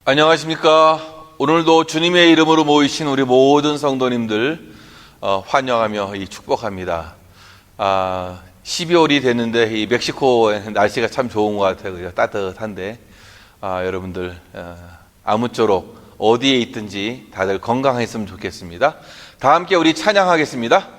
안녕하십니까. 오늘도 주님의 이름으로 모이신 우리 모든 성도님들 환영하며 축복합니다. 12월이 됐는데 이 멕시코의 날씨가 참 좋은 것 같아요. 따뜻한데 여러분들 아무쪼록 어디에 있든지 다들 건강했으면 좋겠습니다. 다 함께 우리 찬양하겠습니다.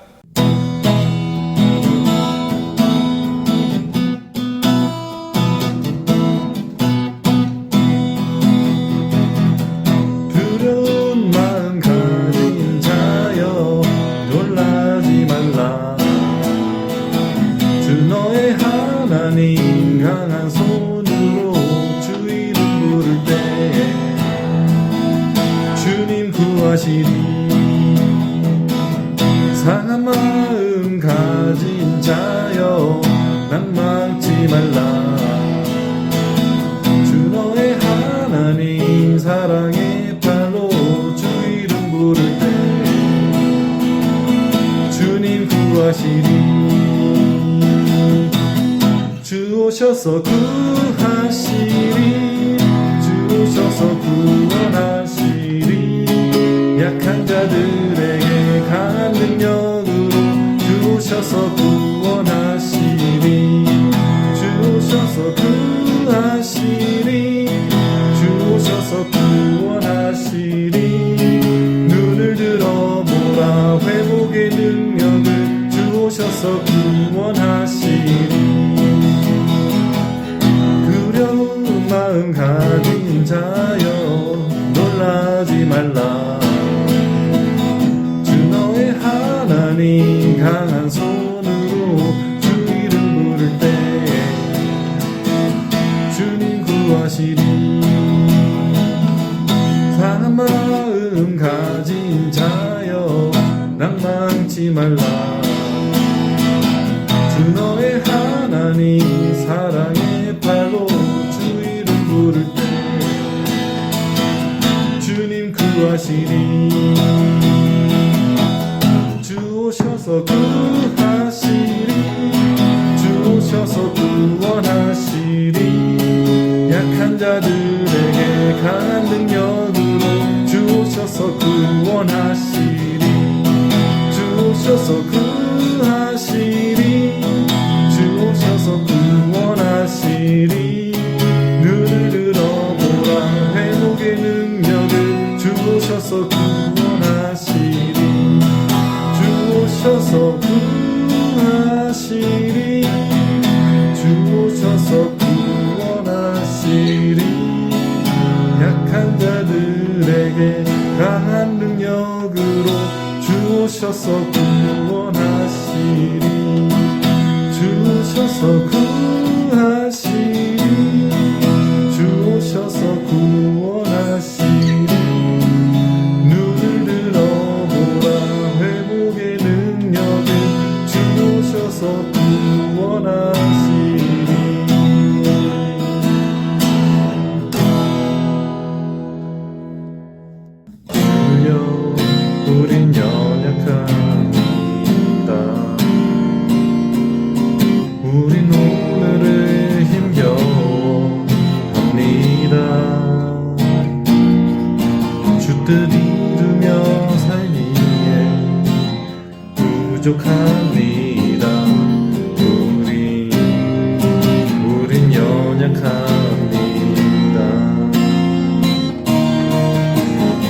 강한 손으로 주 이름 부를 때 주님 구하시리. 상한 마음 가진 자여 낭망치 말라. 주 너의 하나님 사랑의 팔로 주 이름 부를 때 주님 구하시리. 주 오셔서 구하시리. 주 오셔서 구원하시리. 약한 자들에게 강한 능력으로 주 오셔서 구원하시리. 주 오셔서 구하시리. 주 오셔서 구원하시리. 눈을 들어 보라 회복의 능력을 주 오셔서 구원하시리. 마음 가진 자여 놀라지 말라. 주 너의 하나님 강한 손으로 주 이름 부를 때 주님 구하시리. 상한 마음 가진 자여 낭망치 말라. 주 너의 하나님 사랑의 팔로 부를 때 주님 구하시리. 주 오셔서 구하시리. 주 오셔서 구원하시리. 약한 자들에게 강한 능력으로 주 오셔서 구원하시리. 주 오셔서 구하시리. 주 오셔서 구원하시리. 눈을 들어보라 회복의 능력을 주 오셔서 구원하시리. 주 오셔서 구하시리. 주 오셔서 구원하시리. 약한 자들에게 강한 능력으로 주 오셔서 구원하시리. 주 오셔서 구하시리. 주 오셔서 구원하시리. 눈을 들어보라 회복의 능력을 주 오셔서 구원하시리. 주여 우린 연약합니다. 우린 오늘을 힘겨워 주 뜻 이루며 살기에 부족합니다. 우린 연약합니다.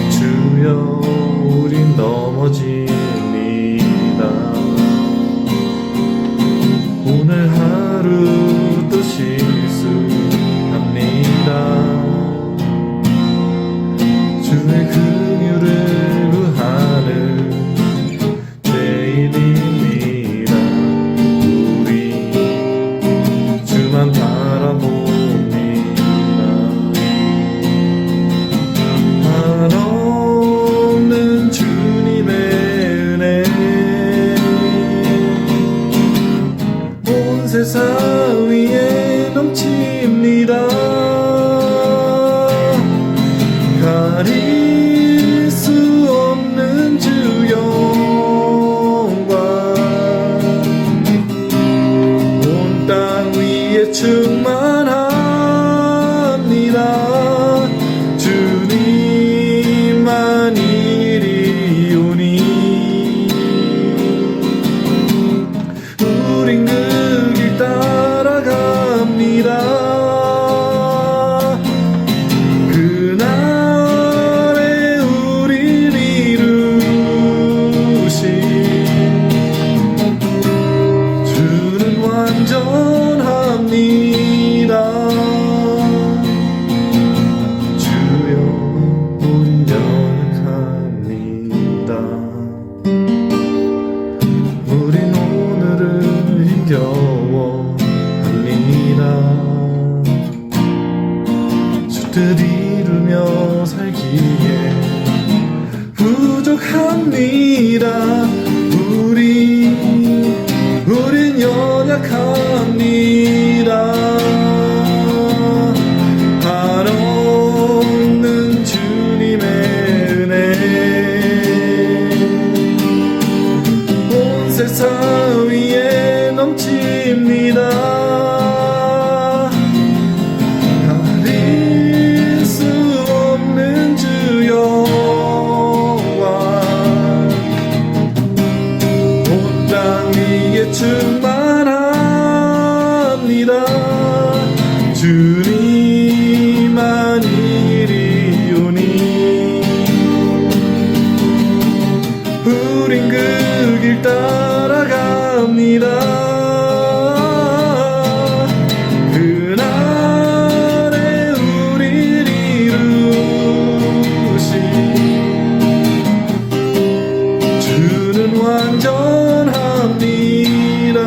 주여 우린 넘어집니다. 오늘 하루 또 실수합니다. 주의 긍휼을 구하는 죄인입니다. 연약합니다. 우린 연약합니다. 한없는 주님의 은혜 온 세상 위에 넘칩니다. 가릴 수 없는 주 여호와 온 땅 위에 충만합니다. 주님만 이리오니 우린 그 길 따라갑니다. 그날에 우릴 이루신 주는 완전합니다.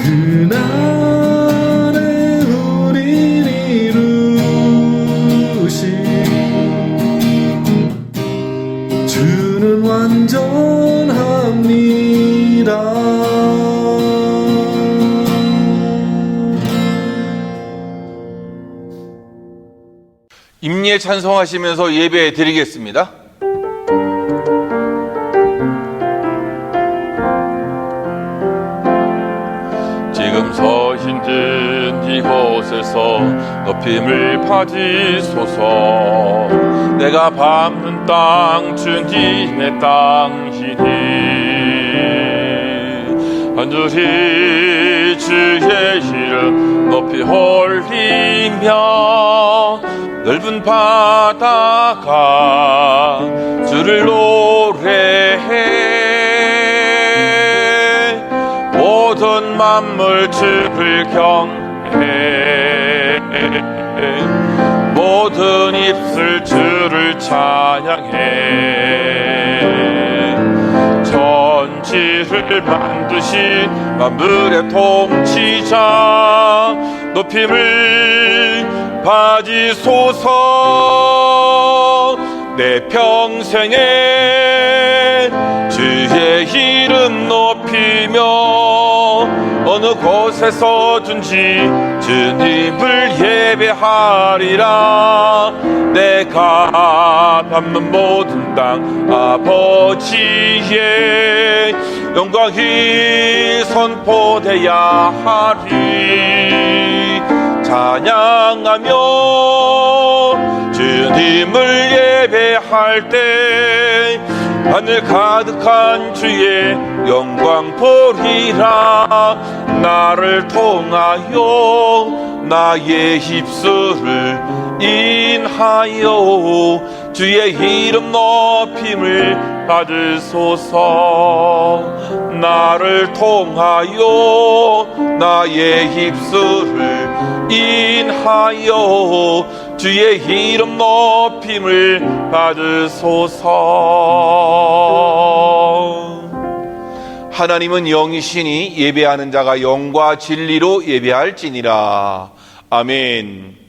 그날에 우릴 이루신 주는 완전합니다. 임예 찬송하시면서 예배 드리겠습니다. 지금 서 있는 이곳에서 높임을 받으소서. 내가 밟는 땅 주님의 땅이니 하늘이 주의 이름 높이 올리며 넓은 바다가 주를 노래해 모든 만물 주를 경외해 모든 입술 주를 찬양해 천지를 만드신 만물의 통치자 높임을 받으소서. 내 평생에 주의 이름 높이며 어느 곳에서든지 주님을 예배하리라. 내가 밟는 모든 땅 아버지의 영광이 선포되어야 하리. 찬양하며 주님을 예배할 때 하늘 가득한 주의 영광 보리라. 나를 통하여 나의 입술을 인하여 주의 이름 높임을 받으소서. 나를 통하여 나의 입술을 인하여 주의 이름 높임을 받으소서. 하나님은 영이시니 예배하는 자가 영과 진리로 예배할지니라. 아멘.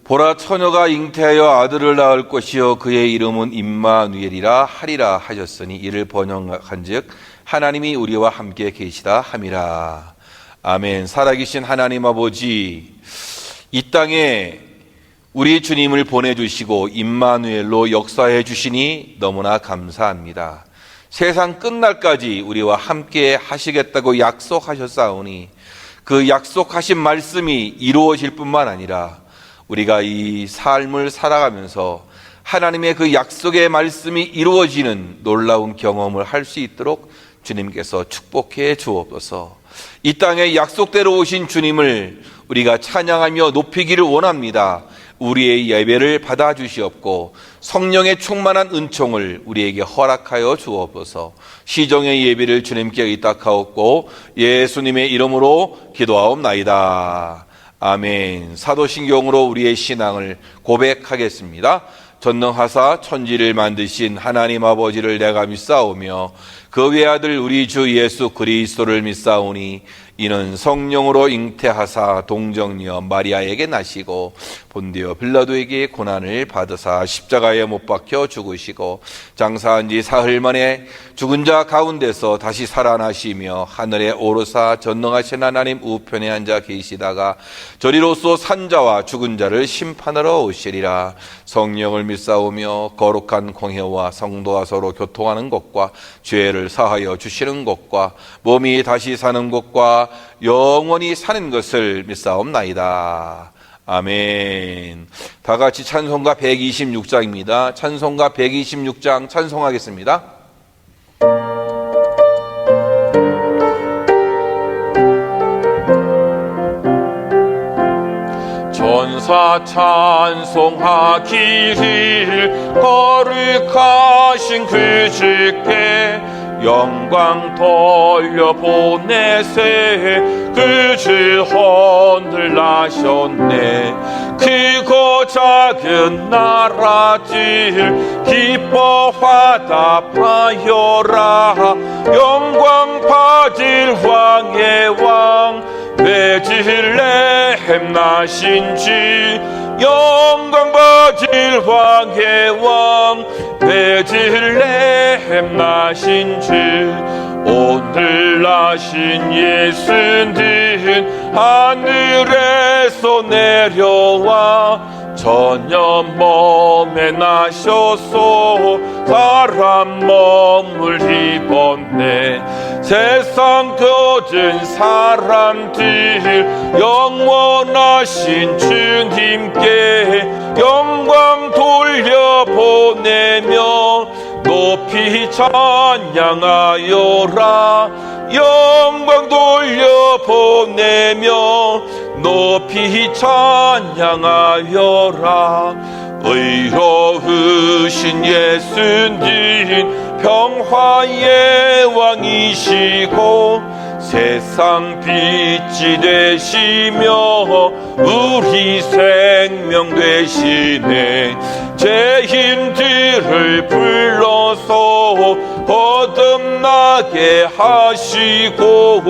보라 처녀가 잉태하여 아들을 낳을 것이요 그의 이름은 임마누엘이라 하리라 하셨으니 이를 번역한즉 하나님이 우리와 함께 계시다 함이라. 아멘. 살아계신 하나님 아버지, 이 땅에 우리 주님을 보내주시고 임마누엘로 역사해 주시니 너무나 감사합니다. 세상 끝날까지 우리와 함께 하시겠다고 약속하셨사오니 그 약속하신 말씀이 이루어질 뿐만 아니라 우리가 이 삶을 살아가면서 하나님의 그 약속의 말씀이 이루어지는 놀라운 경험을 할 수 있도록 주님께서 축복해 주옵소서. 이 땅에 약속대로 오신 주님을 우리가 찬양하며 높이기를 원합니다. 우리의 예배를 받아주시옵고 성령의 충만한 은총을 우리에게 허락하여 주옵소서. 시종의 예배를 주님께 의탁하옵고 예수님의 이름으로 기도하옵나이다. 아멘. 사도신경으로 우리의 신앙을 고백하겠습니다. 전능하사 천지를 만드신 하나님 아버지를 내가 믿사오며 그 외아들 우리 주 예수 그리스도를 믿사오니 이는 성령으로 잉태하사 동정녀 마리아에게 나시고 본디오 빌라도에게 고난을 받으사 십자가에 못 박혀 죽으시고 장사한 지 사흘 만에 죽은 자 가운데서 다시 살아나시며 하늘에 오르사 전능하신 하나님 우편에 앉아 계시다가 저리로서 산자와 죽은 자를 심판하러 오시리라. 성령을 믿사오며 거룩한 공회와 성도와 서로 교통하는 것과 죄를 사하여 주시는 것과 몸이 다시 사는 것과 영원히 사는 것을 믿사옵나이다. 아멘. 다 같이 찬송가 126장입니다. 찬송가 126장 찬송하겠습니다. 전사 찬송하기를 거룩하신 그 주께 영광 돌려보내세. 그 주 헌을 나셨네. 크고 작은 나라들 기뻐 화답하여라. 영광 받을 왕의 왕 베들레헴 나신지. 영광 받을 왕의 왕 베들레헴 나신지. 오늘 나신 예수는 하늘에서 내려와 전염 몸에 나셔서 사람 몸을 입었네. 세상 모든 사람들 영원하신 주님께 영광 돌려보내며 높이 찬양하여라. 영광 돌려보내며 높이 찬양하여라. 의로우신 예수님 평화의 왕이시고 세상 빛이 되시며 우리 생명 되시네. 죄인들을 불러서 거듭나게 하시고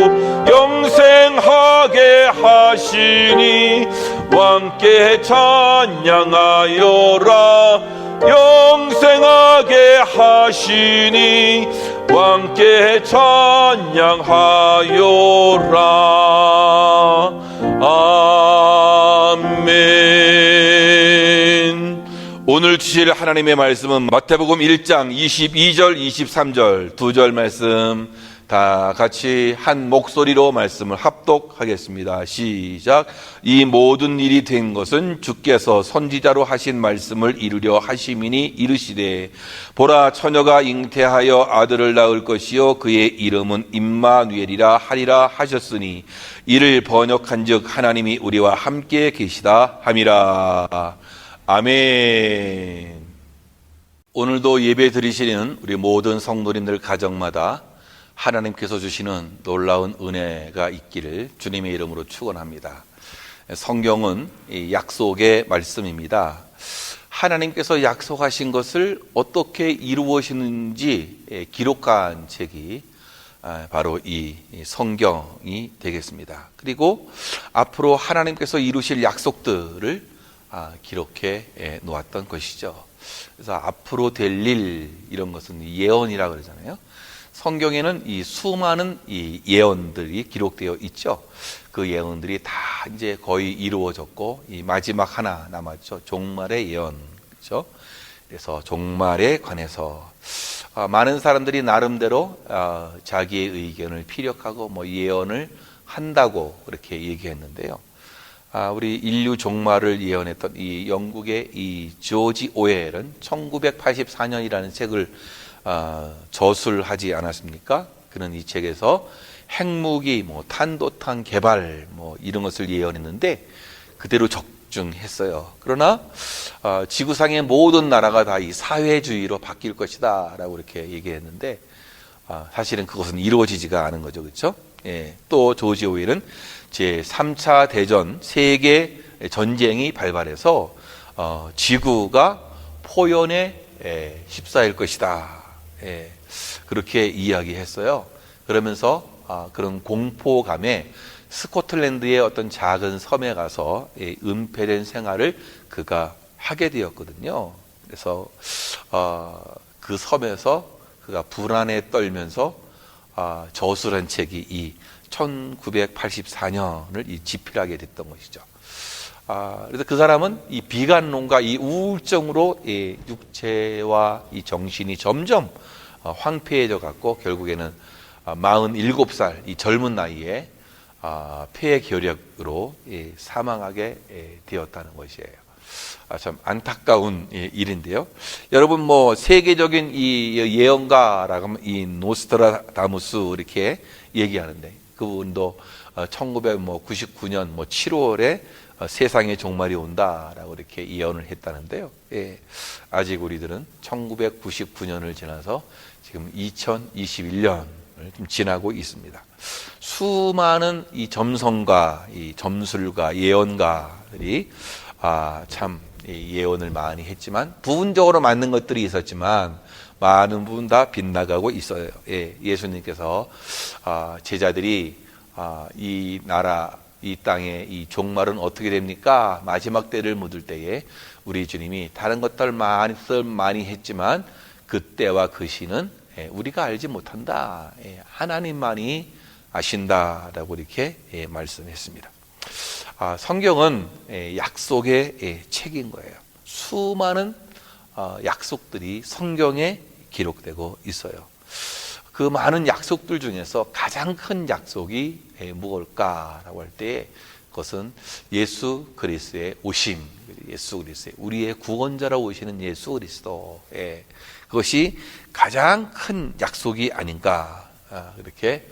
영생하게 하시니 왕께 찬양하여라. 영생하게 하시니 왕께 찬양하여라. 아멘. 오늘 주실 하나님의 말씀은 마태복음 1장 22절 23절 두 절 말씀 다 같이 한 목소리로 말씀을 합독하겠습니다. 시작. 이 모든 일이 된 것은 주께서 선지자로 하신 말씀을 이루려 하심이니 이르시되 보라 처녀가 잉태하여 아들을 낳을 것이요 그의 이름은 임마누엘이라 하리라 하셨으니 이를 번역한즉 하나님이 우리와 함께 계시다 함이라. 아멘. 오늘도 예배 드리시는 우리 모든 성도님들 가정마다 하나님께서 주시는 놀라운 은혜가 있기를 주님의 이름으로 축원합니다. 성경은 약속의 말씀입니다. 하나님께서 약속하신 것을 어떻게 이루어지는지 기록한 책이 바로 이 성경이 되겠습니다. 그리고 앞으로 하나님께서 이루실 약속들을 기록해 놓았던 것이죠. 그래서 앞으로 될 일 이런 것은 예언이라고 그러잖아요. 성경에는 이 수많은 이 예언들이 기록되어 있죠. 그 예언들이 다 이제 거의 이루어졌고 이 마지막 하나 남았죠. 종말의 예언. 그렇죠? 그래서 종말에 관해서 많은 사람들이 나름대로 자기의 의견을 피력하고 뭐 예언을 한다고 그렇게 얘기했는데요. 우리 인류 종말을 예언했던 이 영국의 이 조지 오웰은 1984년이라는 책을 저술하지 않았습니까? 그는 이 책에서 핵무기, 탄도탄 개발, 이런 것을 예언했는데 그대로 집중했어요. 그러나 지구상의 모든 나라가 다 이 사회주의로 바뀔 것이다 라고 이렇게 얘기했는데 사실은 그것은 이루어지지가 않은 거죠. 그렇죠? 예, 또 조지 오웰은 제3차 대전 세계 전쟁이 발발해서 지구가 포연에 휩싸일 것이다. 예, 그렇게 이야기했어요. 그러면서 그런 공포감에 스코틀랜드의 어떤 작은 섬에 가서 은폐된 생활을 그가 하게 되었거든요. 그래서 그 섬에서 그가 불안에 떨면서 저술한 책이 이 1984년을 집필하게 됐던 것이죠. 그래서 그 사람은 이 비관론과 이 우울증으로 이 육체와 이 정신이 점점 황폐해져 갔고 결국에는 47살 이 젊은 나이에 폐결핵으로 사망하게 되었다는 것이에요. 참 안타까운 일인데요. 여러분 뭐 세계적인 이 예언가라고 하면 이 노스트라다무스 이렇게 얘기하는데 그분도 1999년 7월에 세상의 종말이 온다라고 이렇게 예언을 했다는데요. 예, 아직 우리들은 1999년을 지나서 지금 2021년을 좀 지나고 있습니다. 수많은 이 점성가, 이 점술가, 예언가들이 참 예언을 많이 했지만 부분적으로 맞는 것들이 있었지만 많은 부분 다 빗나가고 있어요. 예, 예수님께서 제자들이 이 나라 이 땅의 이 종말은 어떻게 됩니까? 마지막 때를 묻을 때에 우리 주님이 다른 것들 많이 했지만 그때와 그 시는 우리가 알지 못한다. 하나님만이 아신다라고 이렇게 말씀했습니다. 성경은 약속의 책인 거예요. 수많은 약속들이 성경에 기록되고 있어요. 그 많은 약속들 중에서 가장 큰 약속이 무엇일까라고 할 때 그것은 예수 그리스도의 오심, 예수 그리스도의 우리의 구원자로 오시는 예수 그리스도, 그것이 가장 큰 약속이 아닌가 그렇게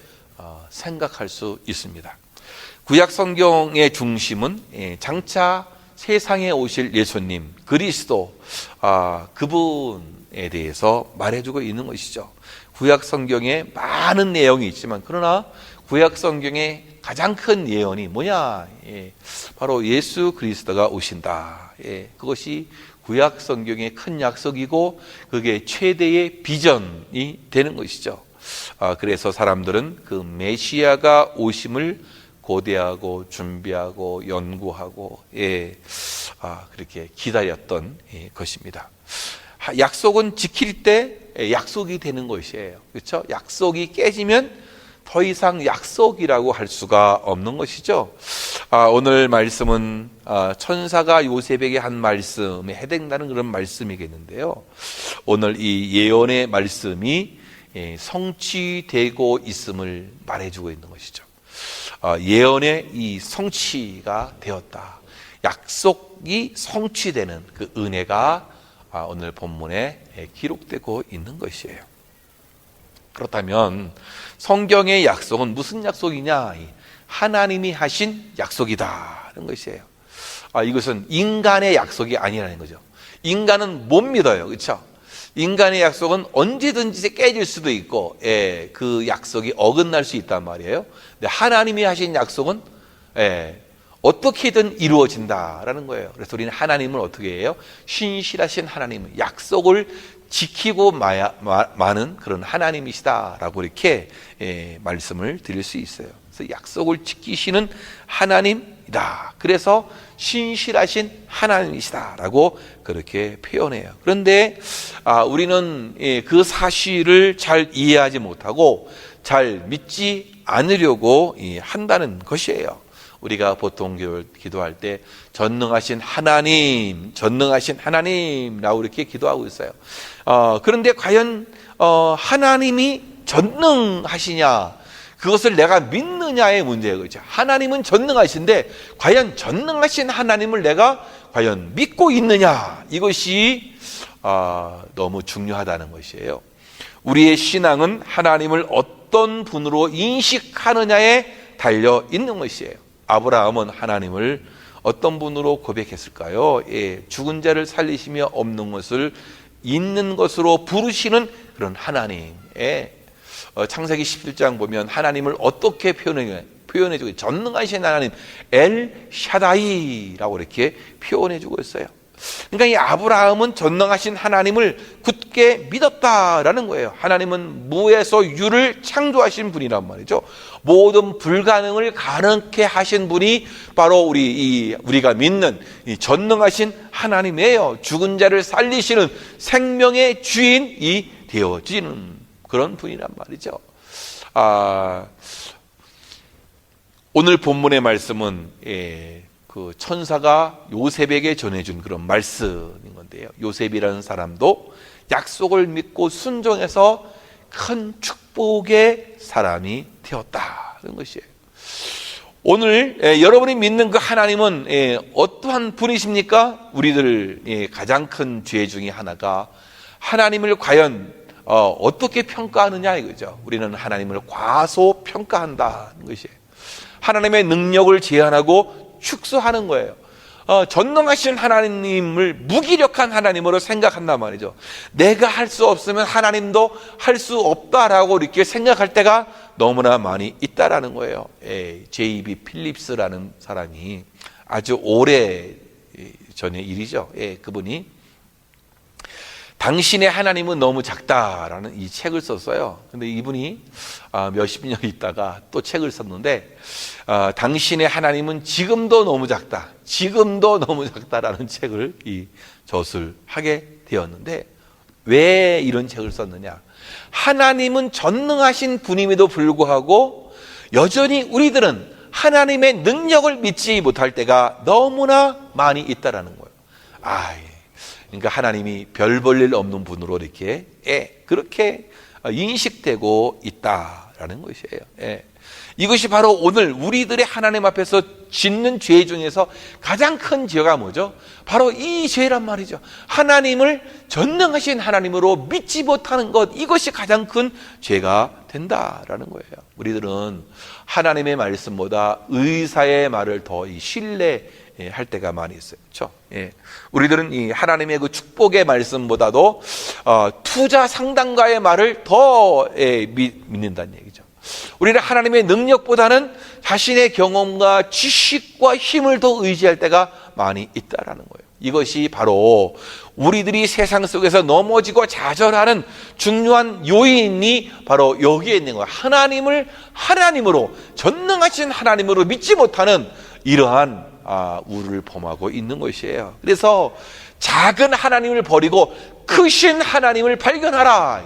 생각할 수 있습니다. 구약 성경의 중심은 장차 세상에 오실 예수님 그리스도 그분에 대해서 말해주고 있는 것이죠. 구약 성경에 많은 내용이 있지만 그러나 구약 성경의 가장 큰 예언이 뭐냐? 바로 예수 그리스도가 오신다. 그것이 구약 성경의 큰 약속이고 그게 최대의 비전이 되는 것이죠. 그래서 사람들은 그 메시아가 오심을 고대하고 준비하고 연구하고 그렇게 기다렸던 것입니다. 약속은 지킬 때 약속이 되는 것이에요. 그렇죠? 약속이 깨지면 더 이상 약속이라고 할 수가 없는 것이죠. 오늘 말씀은 천사가 요셉에게 한 말씀에 해당되는 그런 말씀이겠는데요. 오늘 이 예언의 말씀이 성취되고 있음을 말해주고 있는 것이죠. 예언의 이 성취가 되었다. 약속이 성취되는 그 은혜가 오늘 본문에 기록되고 있는 것이에요. 그렇다면 성경의 약속은 무슨 약속이냐? 하나님이 하신 약속이다는 것이에요. 이것은 인간의 약속이 아니라는 거죠. 인간은 못 믿어요. 그렇죠? 인간의 약속은 언제든지 깨질 수도 있고 그 약속이 어긋날 수 있단 말이에요. 근데 하나님이 하신 약속은 어떻게든 이루어진다라는 거예요. 그래서 우리는 하나님을 어떻게 해요? 신실하신 하나님, 약속을 지키고 마는 그런 하나님이시다라고 이렇게 말씀을 드릴 수 있어요. 그래서 약속을 지키시는 하나님이다. 그래서 신실하신 하나님이시다라고 그렇게 표현해요. 그런데 우리는 그 사실을 잘 이해하지 못하고 잘 믿지 않으려고 한다는 것이에요. 우리가 보통 기도할 때 전능하신 하나님라고 이렇게 기도하고 있어요. 그런데 과연 하나님이 전능하시냐? 그것을 내가 믿느냐의 문제예요. 그렇죠? 하나님은 전능하신데 과연 전능하신 하나님을 내가 과연 믿고 있느냐? 이것이 너무 중요하다는 것이에요. 우리의 신앙은 하나님을 어떤 분으로 인식하느냐에 달려 있는 것이에요. 아브라함은 하나님을 어떤 분으로 고백했을까요? 예, 죽은 자를 살리시며 없는 것을 있는 것으로 부르시는 그런 하나님의 창세기 17장 보면 하나님을 어떻게 표현해주고 전능하신 하나님 엘 샤다이라고 이렇게 표현해주고 있어요. 그러니까 이 아브라함은 전능하신 하나님을 굳게 믿었다라는 거예요. 하나님은 무에서 유를 창조하신 분이란 말이죠. 모든 불가능을 가능케 하신 분이 바로 우리가 믿는 이 전능하신 하나님이에요. 죽은 자를 살리시는 생명의 주인이 되어지는 그런 분이란 말이죠. 오늘 본문의 말씀은 그 천사가 요셉에게 전해준 그런 말씀인 건데요. 요셉이라는 사람도 약속을 믿고 순종해서 큰 축복의 사람이 되었다는 것이에요. 오늘 여러분이 믿는 그 하나님은 어떠한 분이십니까? 우리들 가장 큰 죄 중에 하나가 하나님을 과연 어떻게 평가하느냐 이거죠. 우리는 하나님을 과소평가한다는 것이에요. 하나님의 능력을 제한하고 축소하는 거예요. 전능하신 하나님을 무기력한 하나님으로 생각한단 말이죠. 내가 할 수 없으면 하나님도 할 수 없다라고 이렇게 생각할 때가 너무나 많이 있다라는 거예요. J.B. 필립스라는 사람이 아주 오래 전의 일이죠. 그분이 당신의 하나님은 너무 작다라는 이 책을 썼어요. 근데 이분이 몇십 년 있다가 또 책을 썼는데 당신의 하나님은 지금도 너무 작다, 지금도 너무 작다라는 책을 저술하게 되었는데 왜 이런 책을 썼느냐? 하나님은 전능하신 분임에도 불구하고 여전히 우리들은 하나님의 능력을 믿지 못할 때가 너무나 많이 있다라는 거예요. 그러니까 하나님이 별 볼 일 없는 분으로 이렇게 그렇게 인식되고 있다라는 것이에요. 이것이 바로 오늘 우리들의 하나님 앞에서 짓는 죄 중에서 가장 큰 죄가 뭐죠? 바로 이 죄란 말이죠. 하나님을 전능하신 하나님으로 믿지 못하는 것, 이것이 가장 큰 죄가 된다라는 거예요. 우리들은 하나님의 말씀보다 의사의 말을 더 신뢰할 때가 많이 있어요. 그렇죠? 우리들은 이 하나님의 그 축복의 말씀보다도 투자 상담가의 말을 더 믿는다는 얘기죠. 우리는 하나님의 능력보다는 자신의 경험과 지식과 힘을 더 의지할 때가 많이 있다라는 거예요. 이것이 바로 우리들이 세상 속에서 넘어지고 좌절하는 중요한 요인이 바로 여기에 있는 거예요. 하나님을 하나님으로, 전능하신 하나님으로 믿지 못하는 이러한 우를 범하고 있는 것이에요. 그래서 작은 하나님을 버리고 크신 하나님을 발견하라.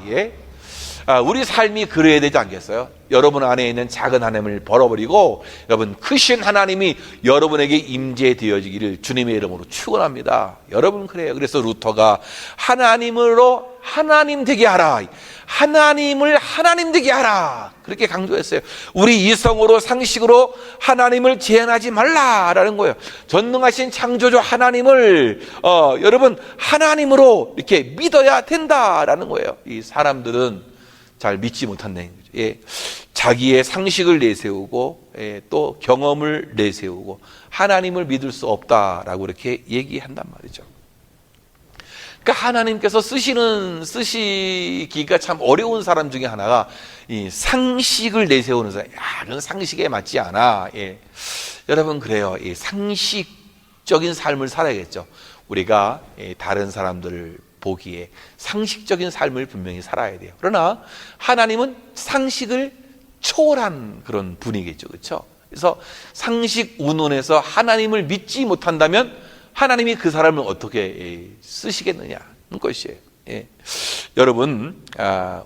우리 삶이 그래야 되지 않겠어요? 여러분 안에 있는 작은 하나님을 버려버리고 여러분 크신 하나님이 여러분에게 임재되어지기를 주님의 이름으로 축원합니다. 여러분 그래요. 그래서 루터가 하나님으로 하나님 되게 하라, 하나님을 하나님 되게 하라, 그렇게 강조했어요. 우리 이성으로 상식으로 하나님을 제한하지 말라라는 거예요. 전능하신 창조주 하나님을 여러분 하나님으로 이렇게 믿어야 된다라는 거예요. 이 사람들은 잘 믿지 못한다는 거죠. 자기의 상식을 내세우고 또 경험을 내세우고 하나님을 믿을 수 없다라고 이렇게 얘기한단 말이죠. 그러니까 하나님께서 쓰시기가 참 어려운 사람 중에 하나가 이 상식을 내세우는 사람. 그건 상식에 맞지 않아. 여러분 그래요. 이 상식적인 삶을 살아야겠죠. 우리가 다른 사람들을 보기에 상식적인 삶을 분명히 살아야 돼요. 그러나 하나님은 상식을 초월한 그런 분이겠죠. 그렇죠? 그래서 상식 운운에서 하나님을 믿지 못한다면 하나님이 그 사람을 어떻게 쓰시겠느냐는 것이에요. 여러분,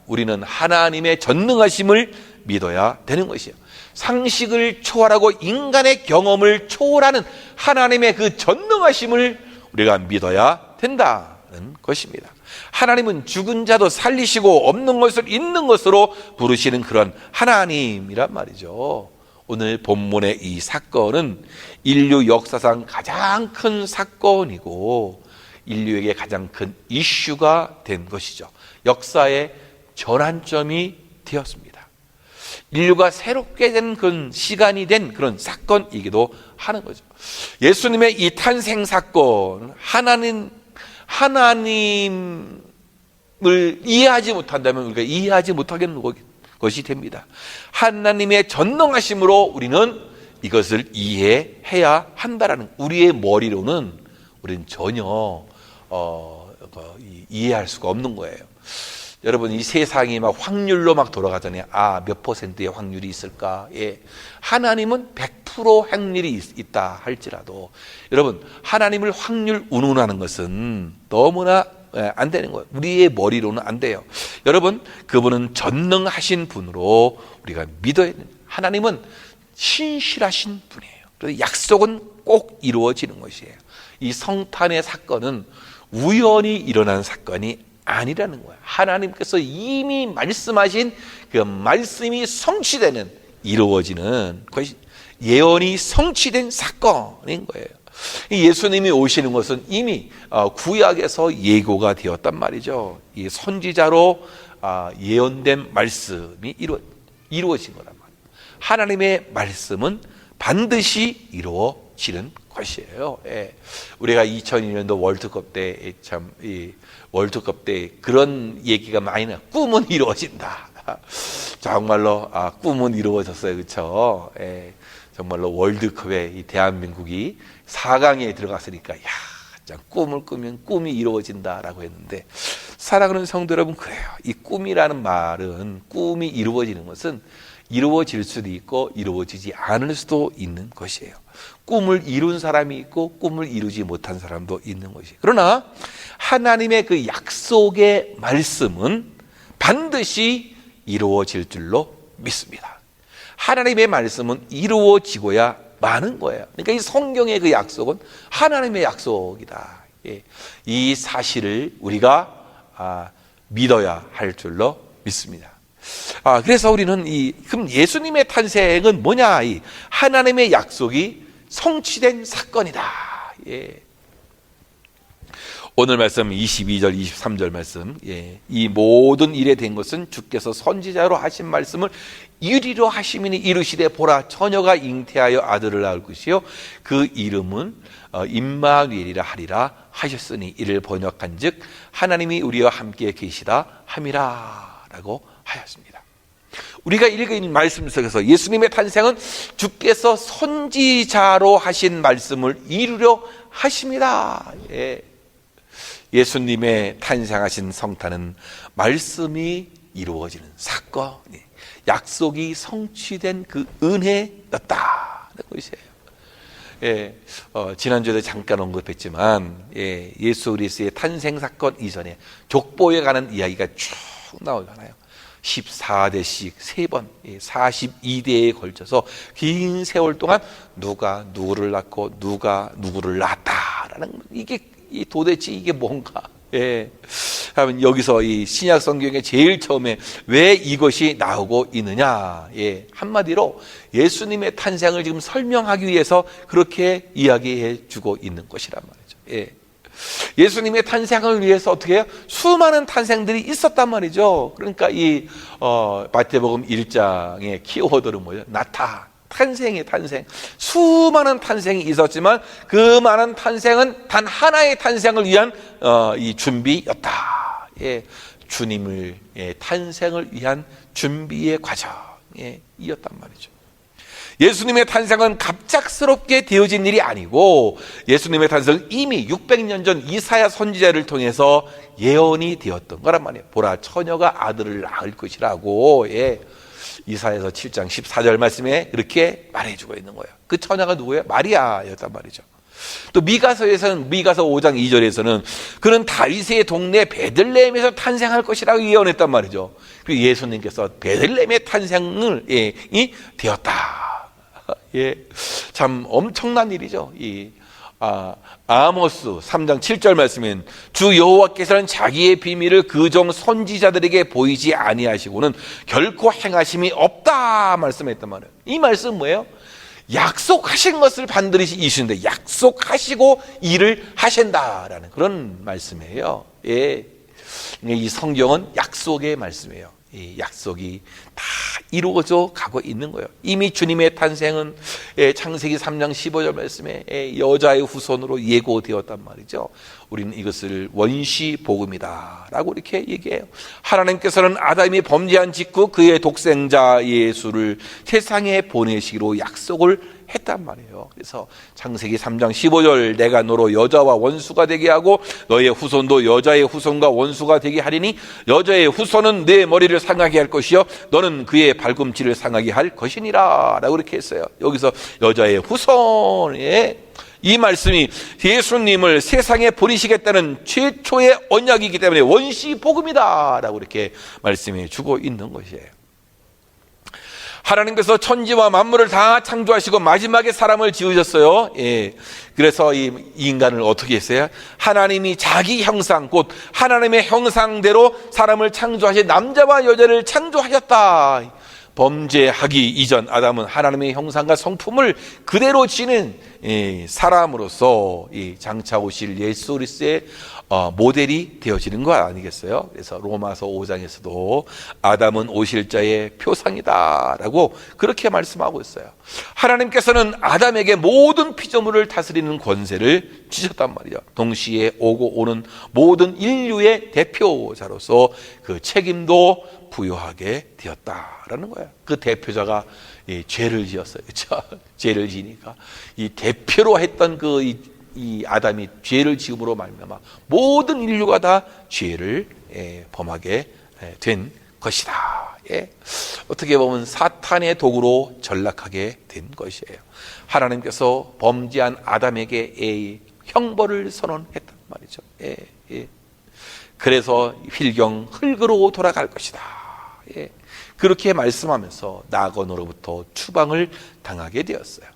우리는 하나님의 전능하심을 믿어야 되는 것이에요. 상식을 초월하고 인간의 경험을 초월하는 하나님의 그 전능하심을 우리가 믿어야 된다는 것입니다. 하나님은 죽은 자도 살리시고 없는 것을 있는 것으로 부르시는 그런 하나님이란 말이죠. 오늘 본문의 이 사건은 인류 역사상 가장 큰 사건이고 인류에게 가장 큰 이슈가 된 것이죠. 역사의 전환점이 되었습니다. 인류가 새롭게 된 그런 시간이 된 그런 사건이기도 하는 거죠. 예수님의 이 탄생 사건, 하나님을 이해하지 못한다면 우리가 이해하지 못하겠는 것이 됩니다. 하나님의 전능하심으로 우리는 이것을 이해해야 한다라는, 우리의 머리로는 우리는 전혀 이해할 수가 없는 거예요. 여러분, 이 세상이 막 확률로 막 돌아가잖아요. 몇 퍼센트의 확률이 있을까? 예. 하나님은 100% 확률이 있다 할지라도, 여러분, 하나님을 확률 운운하는 것은 너무나 안 되는 거예요. 우리의 머리로는 안 돼요. 여러분, 그분은 전능하신 분으로 우리가 믿어야 됩니다. 하나님은 신실하신 분이에요. 그래서 약속은 꼭 이루어지는 것이에요. 이 성탄의 사건은 우연히 일어난 사건이 아니라는 거예요. 하나님께서 이미 말씀하신 그 말씀이 성취되는, 이루어지는 것이 예언이 성취된 사건인 거예요. 예수님이 오시는 것은 이미 구약에서 예고가 되었단 말이죠. 이 선지자로 예언된 말씀이 이루어진 거란 말이에요. 하나님의 말씀은 반드시 이루어지는 것이에요. 예. 우리가 2002년도 월드컵 때 월드컵 때 그런 얘기가 많이 나. 꿈은 이루어진다. 정말로 꿈은 이루어졌어요, 그렇죠? 예. 정말로 월드컵에 이 대한민국이 4강에 들어갔으니까 참 꿈을 꾸면 꿈이 이루어진다라고 했는데, 사랑하는 성도 여러분, 그래요. 이 꿈이라는 말은, 꿈이 이루어지는 것은 이루어질 수도 있고 이루어지지 않을 수도 있는 것이에요. 꿈을 이룬 사람이 있고 꿈을 이루지 못한 사람도 있는 것이에요. 그러나 하나님의 그 약속의 말씀은 반드시 이루어질 줄로 믿습니다. 하나님의 말씀은 이루어지고야 마는 거예요. 그러니까 이 성경의 그 약속은 하나님의 약속이다. 예. 이 사실을 우리가 믿어야 할 줄로 믿습니다. 그래서 우리는 그럼 예수님의 탄생은 뭐냐? 하나님의 약속이 성취된 사건이다. 예. 오늘 말씀 22절 23절 말씀, 이 모든 일에 된 것은 주께서 선지자로 하신 말씀을 이루리로 하심이니 이르시되 보라 처녀가 잉태하여 아들을 낳을 것이요 그 이름은 임마누엘이라 하리라 하셨으니 이를 번역한즉 하나님이 우리와 함께 계시다 함이라 라고 하였습니다. 우리가 읽은 말씀 속에서 예수님의 탄생은 주께서 선지자로 하신 말씀을 이루려 하십니다. 예수님의 탄생하신 성탄은 말씀이 이루어지는 사건, 약속이 성취된 그 은혜였다는 것이에요. 지난주에도 잠깐 언급했지만 예수 그리스도의 탄생 사건 이전에 족보에 관한 이야기가 쭉 나오잖아요. 14대씩 3번 42대에 걸쳐서 긴 세월 동안 누가 누구를 낳고 누가 누구를 낳았다라는, 이게 도대체 이게 뭔가? 하면 여기서 이 신약 성경에 제일 처음에 왜 이것이 나오고 있느냐? 한마디로 예수님의 탄생을 지금 설명하기 위해서 그렇게 이야기해 주고 있는 것이란 말이죠. 예수님의 탄생을 위해서 어떻게 해요? 수많은 탄생들이 있었단 말이죠. 그러니까 이 마태복음 1장의 키워드는 뭐예요? 탄생의 탄생. 수많은 탄생이 있었지만 그 많은 탄생은 단 하나의 탄생을 위한 이 준비였다. 주님을 탄생을 위한 준비의 과정이었단 말이죠. 예수님의 탄생은 갑작스럽게 되어진 일이 아니고 예수님의 탄생은 이미 600년 전 이사야 선지자를 통해서 예언이 되었던 거란 말이에요. 보라 처녀가 아들을 낳을 것이라고 이사야서 7장 14절 말씀에 그렇게 말해주고 있는 거예요. 그 처녀가 누구예요? 마리아였단 말이죠. 또 미가서 5장 2절에서는 그는 다윗의 동네 베들레헴에서 탄생할 것이라고 예언했단 말이죠. 그리고 예수님께서 베들레헴의 탄생을 되었다. 참 엄청난 일이죠. 아모스 3장 7절 말씀엔 주 여호와께서는 자기의 비밀을 그종 선지자들에게 보이지 아니하시고는 결코 행하심이 없다 말씀했단 말이에요. 이 말씀은 뭐예요? 약속하신 것을 반드시 이루시는데 약속하시고 일을 하신다라는 그런 말씀이에요. 이 성경은 약속의 말씀이에요. 이 약속이 다 이루어져 가고 있는 거예요. 이미 주님의 탄생은 창세기 3장 15절 말씀에 여자의 후손으로 예고되었단 말이죠. 우리는 이것을 원시 복음이다 라고 이렇게 얘기해요. 하나님께서는 아담이 범죄한 직후 그의 독생자 예수를 세상에 보내시기로 약속을 했단 말이에요. 그래서 창세기 3장 15절 내가 너로 여자와 원수가 되게 하고 너의 후손도 여자의 후손과 원수가 되게 하리니 여자의 후손은 내 머리를 상하게 할 것이요 너는 그의 발꿈치를 상하게 할 것이니라 라고 이렇게 했어요. 여기서 여자의 후손의 이 말씀이 예수님을 세상에 보내시겠다는 최초의 언약이기 때문에 원시 복음이다 라고 이렇게 말씀해 주고 있는 것이에요. 하나님께서 천지와 만물을 다 창조하시고 마지막에 사람을 지으셨어요. 그래서 이 인간을 어떻게 했어요? 하나님이 자기 형상, 곧 하나님의 형상대로 사람을 창조하신 남자와 여자를 창조하셨다. 범죄하기 이전 아담은 하나님의 형상과 성품을 그대로 지닌 사람으로서 장차 오실 예수 그리스도의 모델이 되어지는 거 아니겠어요? 그래서 로마서 5장에서도 아담은 오실 자의 표상이다 라고 그렇게 말씀하고 있어요. 하나님께서는 아담에게 모든 피조물을 다스리는 권세를 주셨단 말이죠. 동시에 오고 오는 모든 인류의 대표자로서 그 책임도 부여하게 되었다라는 거예요. 그 대표자가 죄를 지었어요. 그렇죠? 죄를 지니까 이 대표로 했던 이 아담이 죄를 지음으로 말미암아 모든 인류가 다 죄를 범하게 된 것이다. 어떻게 보면 사탄의 도구로 전락하게 된 것이에요. 하나님께서 범죄한 아담에게 형벌을 선언했단 말이죠. 그래서 힐경 흙으로 돌아갈 것이다. 그렇게 말씀하면서 나건으로부터 추방을 당하게 되었어요.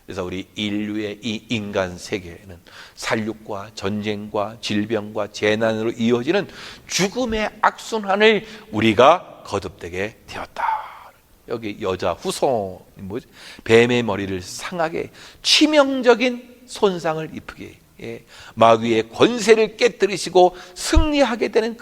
그래서 우리 인류의 이 인간 세계에는 살육과 전쟁과 질병과 재난으로 이어지는 죽음의 악순환을 우리가 거듭되게 되었다. 여기 여자 후손이 뭐지? 뱀의 머리를 상하게 치명적인 손상을 입히게 마귀의 권세를 깨뜨리시고 승리하게 되는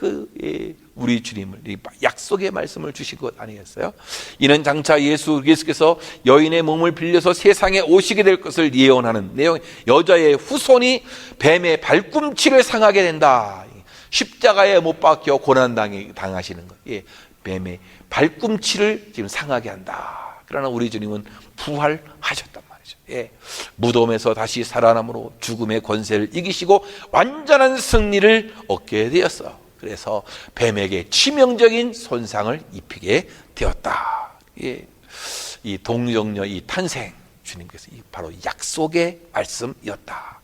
우리 주님을 약속의 말씀을 주신 것 아니겠어요? 이는 장차 예수께서 여인의 몸을 빌려서 세상에 오시게 될 것을 예언하는 내용. 여자의 후손이 뱀의 발꿈치를 상하게 된다. 십자가에 못 박혀 고난 당하시는 것. 뱀의 발꿈치를 지금 상하게 한다. 그러나 우리 주님은 부활하셨단 말이죠. 무덤에서 다시 살아남으로 죽음의 권세를 이기시고 완전한 승리를 얻게 되었어. 그래서 뱀에게 치명적인 손상을 입히게 되었다. 이 동정녀 이 탄생 주님께서 바로 약속의 말씀이었다.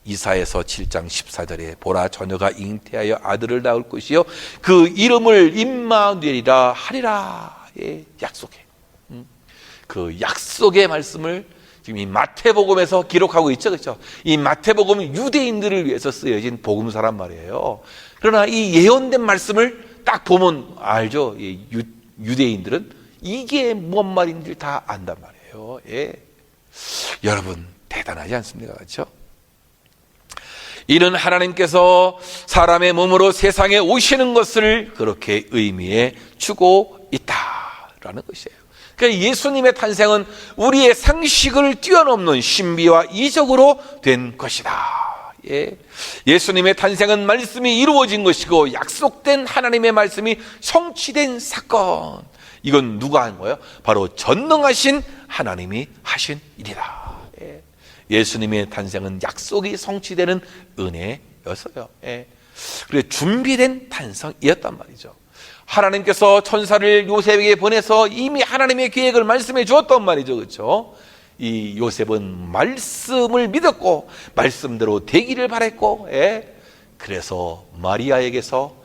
이사야서 7장 14절에 보라 처녀가 잉태하여 아들을 낳을 것이요 그 이름을 임마누엘이라 하리라. 약속해. 그 약속의 말씀을 지금 이 마태복음에서 기록하고 있죠. 그렇죠? 이 마태복음은 유대인들을 위해서 쓰여진 복음서란 말이에요. 그러나 이 예언된 말씀을 딱 보면 알죠. 유대인들은 이게 뭔 말인지 다 안단 말이에요. 여러분 대단하지 않습니까? 그렇죠? 이는 하나님께서 사람의 몸으로 세상에 오시는 것을 그렇게 의미해 주고 있다라는 것이에요. 그러니까 예수님의 탄생은 우리의 상식을 뛰어넘는 신비와 이적으로 된 것이다. 예수님의 탄생은 말씀이 이루어진 것이고 약속된 하나님의 말씀이 성취된 사건. 이건 누가 한 거예요? 바로 전능하신 하나님이 하신 일이다. 예수님의 탄생은 약속이 성취되는 은혜였어요. 그래서 준비된 탄생이었단 말이죠. 하나님께서 천사를 요셉에게 보내서 이미 하나님의 계획을 말씀해 주었단 말이죠. 그렇죠? 이 요셉은 말씀을 믿었고 말씀대로 되기를 바랬고 그래서 마리아에게서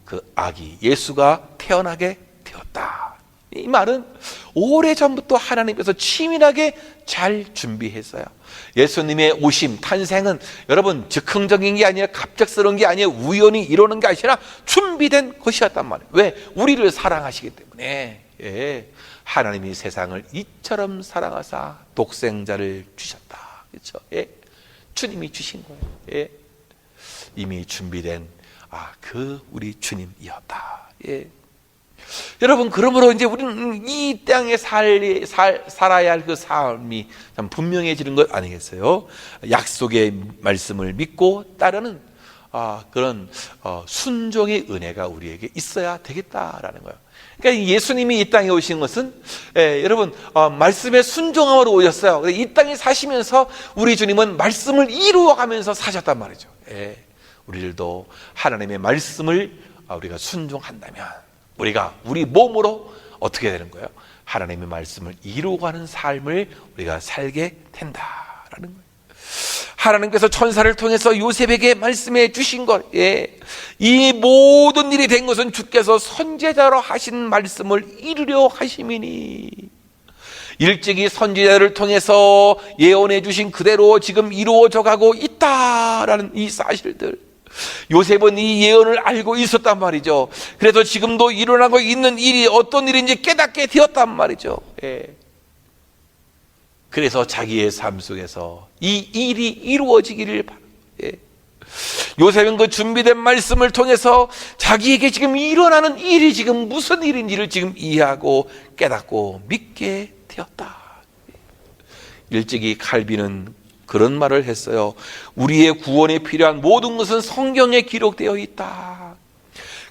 그 아기 예수가 태어나게 되었다. 이 말은 오래전부터 하나님께서 치밀하게 잘 준비했어요. 예수님의 오심, 탄생은 여러분 즉흥적인 게 아니라 갑작스러운 게 아니라 우연히 이루는 게 아니라 준비된 것이었단 말이에요. 왜? 우리를 사랑하시기 때문에. 하나님이 세상을 이처럼 사랑하사 독생자를 주셨다. 그렇죠? 주님이 주신 거예요. 이미 준비된 그 우리 주님이었다. 여러분, 그러므로 이제 우리는 이 땅에 살아야 할 그 삶이 참 분명해지는 것 아니겠어요? 약속의 말씀을 믿고 따르는 그런 순종의 은혜가 우리에게 있어야 되겠다라는 거예요. 그러니까 예수님이 이 땅에 오신 것은 여러분 말씀에 순종함으로 오셨어요. 이 땅에 사시면서 우리 주님은 말씀을 이루어가면서 사셨단 말이죠. 우리들도 하나님의 말씀을 우리가 순종한다면 우리가 우리 몸으로 어떻게 되는 거예요? 하나님의 말씀을 이루어가는 삶을 우리가 살게 된다라는 거예요. 하나님께서 천사를 통해서 요셉에게 말씀해 주신 것, 이 모든 일이 된 것은 주께서 선지자로 하신 말씀을 이루려 하심이니, 일찍이 선지자를 통해서 예언해 주신 그대로 지금 이루어져 가고 있다라는 이 사실들, 요셉은 이 예언을 알고 있었단 말이죠. 그래서 지금도 일어나고 있는 일이 어떤 일인지 깨닫게 되었단 말이죠. 그래서 자기의 삶 속에서 이 일이 이루어지기를 바랍니다. 요셉은 그 준비된 말씀을 통해서 자기에게 지금 일어나는 일이 지금 무슨 일인지를 지금 이해하고 깨닫고 믿게 되었다. 일찍이 칼빈은 그런 말을 했어요. 우리의 구원에 필요한 모든 것은 성경에 기록되어 있다.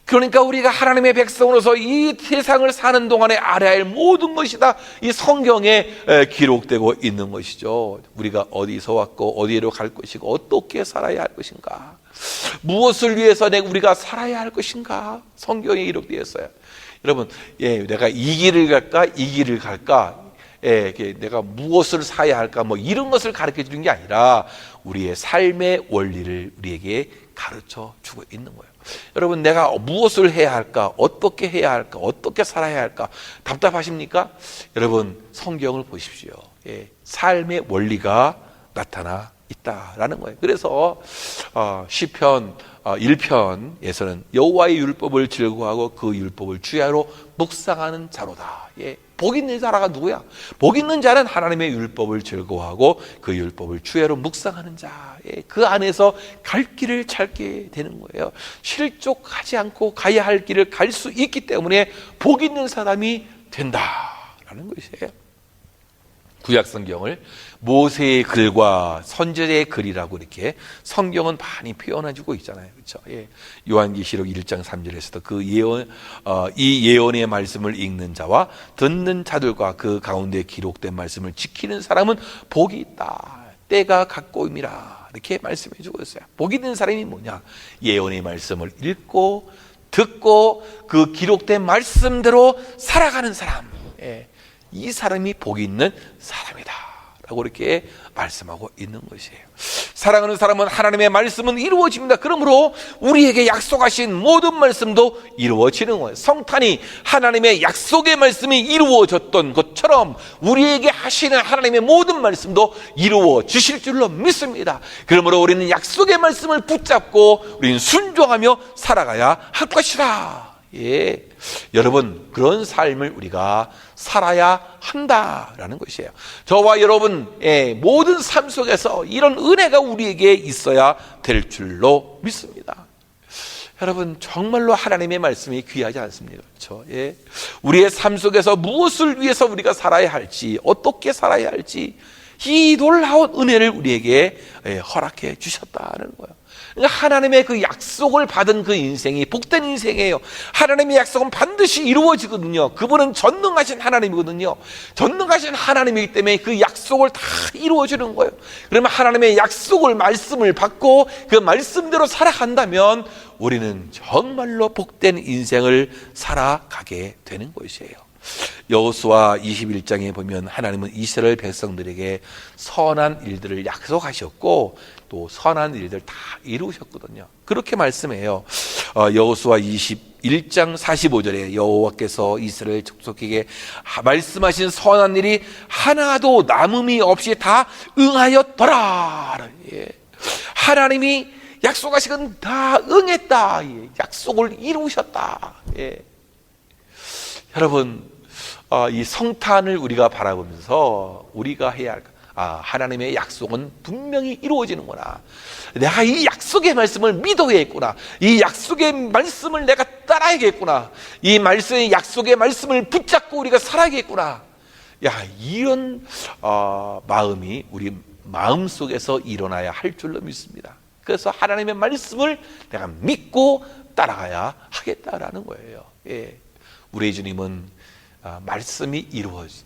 그러니까 우리가 하나님의 백성으로서 이 세상을 사는 동안에 알아야 할 모든 것이 다 이 성경에 기록되고 있는 것이죠. 우리가 어디서 왔고 어디로 갈 것이고 어떻게 살아야 할 것인가, 무엇을 위해서 우리가 살아야 할 것인가, 성경에 기록되어 있어요. 여러분, 내가 이 길을 갈까 이 길을 갈까, 내가 무엇을 사야 할까, 뭐 이런 것을 가르쳐 주는 게 아니라 우리의 삶의 원리를 우리에게 가르쳐 주고 있는 거예요. 여러분, 내가 무엇을 해야 할까, 어떻게 해야 할까, 어떻게 살아야 할까 답답하십니까? 여러분, 성경을 보십시오. 삶의 원리가 나타나 있다라는 거예요. 그래서 시편 1편에서는 여호와의 율법을 즐거워하고 그 율법을 주야로 묵상하는 자로다. 복 있는 자가 누구야? 복 있는 자는 하나님의 율법을 즐거워하고 그 율법을 주야로 묵상하는 자. 그 안에서 갈 길을 찾게 되는 거예요. 실족하지 않고 가야 할 길을 갈 수 있기 때문에 복 있는 사람이 된다라는 것이에요. 구약 성경을 모세의 글과 선지자의 글이라고 이렇게 성경은 많이 표현해주고 있잖아요, 그렇죠? 요한계시록 1장 3절에서도 그 이 예언의 말씀을 읽는 자와 듣는 자들과 그 가운데 기록된 말씀을 지키는 사람은 복이 있다. 때가 가까움이라 이렇게 말씀해주고 있어요. 복이 있는 사람이 뭐냐? 예언의 말씀을 읽고 듣고 그 기록된 말씀대로 살아가는 사람. 이 사람이 복이 있는 사람이다 라고 이렇게 말씀하고 있는 것이에요. 사랑하는 사람은 하나님의 말씀은 이루어집니다. 그러므로 우리에게 약속하신 모든 말씀도 이루어지는 거예요. 성탄이 하나님의 약속의 말씀이 이루어졌던 것처럼 우리에게 하시는 하나님의 모든 말씀도 이루어지실 줄로 믿습니다. 그러므로 우리는 약속의 말씀을 붙잡고 우리는 순종하며 살아가야 할 것이다. 여러분, 그런 삶을 우리가 살아야 한다라는 것이에요. 저와 여러분의 모든 삶 속에서 이런 은혜가 우리에게 있어야 될 줄로 믿습니다. 여러분, 정말로 하나님의 말씀이 귀하지 않습니까? 그렇죠? 우리의 삶 속에서 무엇을 위해서 우리가 살아야 할지, 어떻게 살아야 할지 이 놀라운 은혜를 우리에게 허락해 주셨다는 거예요. 하나님의 그 약속을 받은 그 인생이 복된 인생이에요. 하나님의 약속은 반드시 이루어지거든요. 그분은 전능하신 하나님이거든요. 전능하신 하나님이기 때문에 그 약속을 다 이루어주는 거예요. 그러면 하나님의 약속을, 말씀을 받고 그 말씀대로 살아간다면 우리는 정말로 복된 인생을 살아가게 되는 것이에요. 여호수아 21장에 보면 하나님은 이스라엘 백성들에게 선한 일들을 약속하셨고 또 선한 일들 다 이루셨거든요. 그렇게 말씀해요. 여호수아 21장 45절에 여호와께서 이스라엘 족속에게 말씀하신 선한 일이 하나도 남음이 없이 다 응하였더라. 하나님이 약속하신 건 다 응했다. 약속을 이루셨다. 여러분, 이 성탄을 우리가 바라보면서 우리가 해야 할까? 하나님의 약속은 분명히 이루어지는구나. 내가 이 약속의 말씀을 믿어야 했구나. 이 약속의 말씀을 내가 따라야겠구나. 이 말씀의 약속의 말씀을 붙잡고 우리가 살아야겠구나. 야, 이런 마음이 우리 마음속에서 일어나야 할 줄로 믿습니다. 그래서 하나님의 말씀을 내가 믿고 따라가야 하겠다라는 거예요. 예. 우리 주님은 말씀이 이루어진,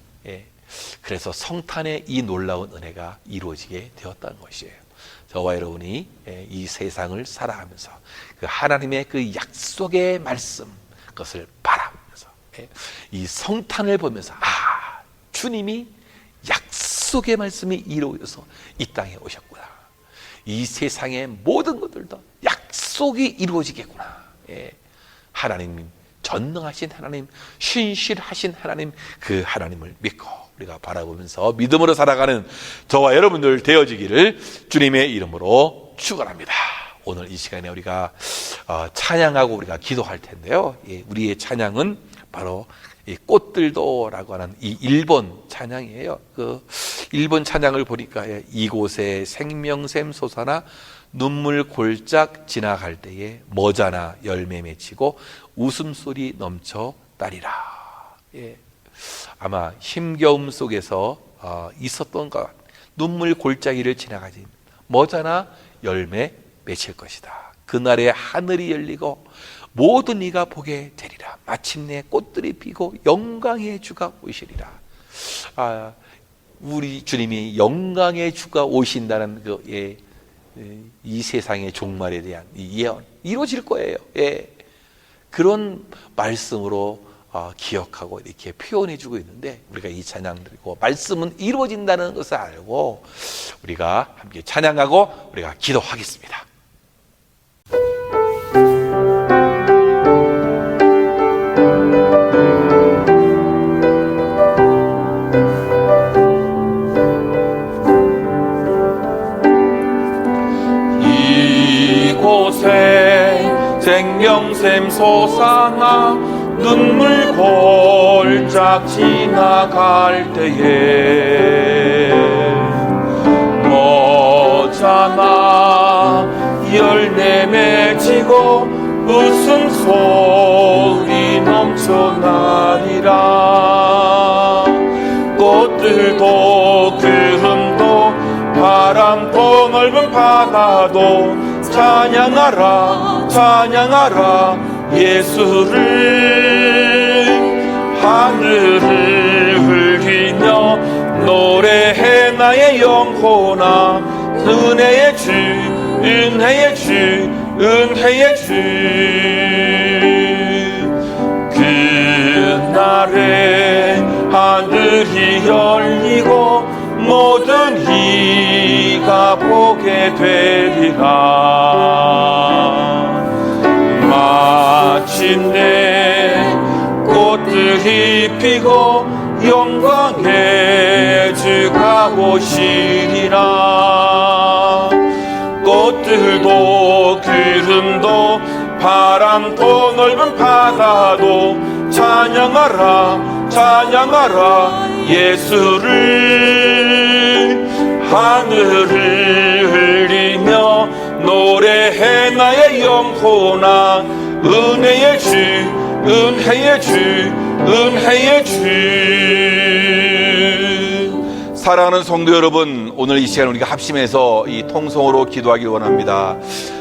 그래서 성탄의 이 놀라운 은혜가 이루어지게 되었다는 것이에요. 저와 여러분이 이 세상을 살아가면서 그 하나님의 그 약속의 말씀, 그것을 바라보면서 이 성탄을 보면서 주님이 약속의 말씀이 이루어져서 이 땅에 오셨구나. 이 세상의 모든 것들도 약속이 이루어지겠구나. 하나님, 전능하신 하나님, 신실하신 하나님, 그 하나님을 믿고 우리가 바라보면서 믿음으로 살아가는 저와 여러분들 되어지기를 주님의 이름으로 축원합니다. 오늘 이 시간에 우리가 찬양하고 우리가 기도할 텐데요. 우리의 찬양은 바로 이 꽃들도라고 하는 이 일본 찬양이에요. 그 일본 찬양을 보니까 이곳에 생명샘 솟아나 눈물 골짝 지나갈 때에 머자나 열매 맺히고 웃음소리 넘쳐 따리라. 아마 힘겨움 속에서 있었던 것, 눈물 골짜기를 지나가지 머자나 열매 맺힐 것이다. 그날에 하늘이 열리고 모든 이가 보게 되리라. 마침내 꽃들이 피고 영광의 주가 오시리라. 우리 주님이 영광의 주가 오신다는 이 세상의 종말에 대한 이 예언 이루어질 거예요. 그런 말씀으로 기억하고 이렇게 표현해주고 있는데, 우리가 이 찬양 드리고 말씀은 이루어진다는 것을 알고 우리가 함께 찬양하고 우리가 기도하겠습니다. 이곳에 생명샘 솟아나 눈물 골짝 지나갈 때에 머자나 열매 맺히고 웃음소리 넘쳐나리라. 꽃들도 구름도 바람도 넓은 바다도 찬양하라 찬양하라 예수를. 하늘을 흘리며 노래해 나의 영혼아. 은혜의 주 은혜의 주 은혜의 주. 그날에 하늘이 열리고 모든 이가 보게 되리라. 마침내 꽃들이 피고 영광의 주가 오시리라. 꽃들도 구름도 바람도 넓은 바다도 찬양하라 찬양하라 예수를. 하늘을 흘리며 노래해 나의 영혼아. 은혜의 주 은혜의 주 은혜의 주. 사랑하는 성도 여러분, 오늘 이 시간 우리가 합심해서 이 통성으로 기도하길 원합니다.